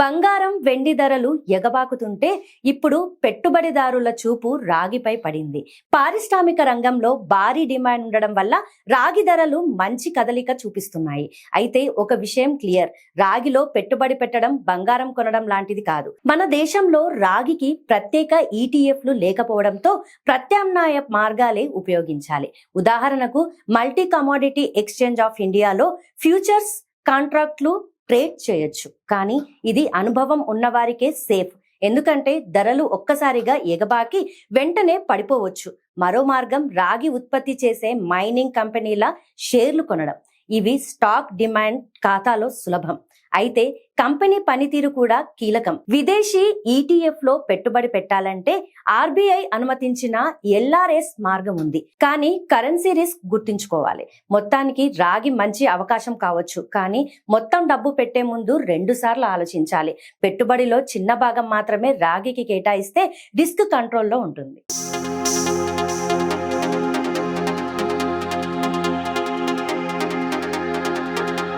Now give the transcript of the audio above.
బంగారం వెండి ధరలు ఎగబాకుతుంటే ఇప్పుడు పెట్టుబడిదారుల చూపు రాగిపై పడింది. పారిశ్రామిక రంగంలో భారీ డిమాండ్ ఉండడం వల్ల రాగి ధరలు మంచి కదలిక చూపిస్తున్నాయి. అయితే ఒక విషయం క్లియర్, రాగిలో పెట్టుబడి పెట్టడం బంగారం కొనడం లాంటిది కాదు. మన దేశంలో రాగికి ప్రత్యేక ఈటీఎఫ్లు లేకపోవడంతో ప్రత్యామ్నాయ మార్గాలే ఉపయోగించాలి. ఉదాహరణకు మల్టీ కమోడిటీ ఎక్స్చేంజ్ ఆఫ్ ఇండియాలో ఫ్యూచర్స్ కాంట్రాక్ట్లు ట్రేడ్ చేయొచ్చు. కానీ ఇది అనుభవం ఉన్నవారికే సేఫ్. ఎందుకంటే ధరలు ఒక్కసారిగా ఎగబాకి వెంటనే పడిపోవచ్చు. మరో మార్గం రాగి ఉత్పత్తి చేసే మైనింగ్ కంపెనీల షేర్లు కొనడం. ఇవి స్టాక్ డిమాండ్ ఖాతాలో సులభం. అయితే కంపెనీ పనితీరు కూడా కీలకం. విదేశీ ఈటీఎఫ్ లో పెట్టుబడి పెట్టాలంటే ఆర్బీఐ అనుమతించిన ఎల్ఆర్ఎస్ మార్గం ఉంది. కానీ కరెన్సీ రిస్క్ గుర్తుంచుకోవాలి. మొత్తానికి రాగి మంచి అవకాశం కావచ్చు, కానీ మొత్తం డబ్బు పెట్టే ముందు 2 సార్లు ఆలోచించాలి. పెట్టుబడిలో చిన్న భాగం మాత్రమే రాగికి కేటాయిస్తే రిస్క్ కంట్రోల్లో ఉంటుంది.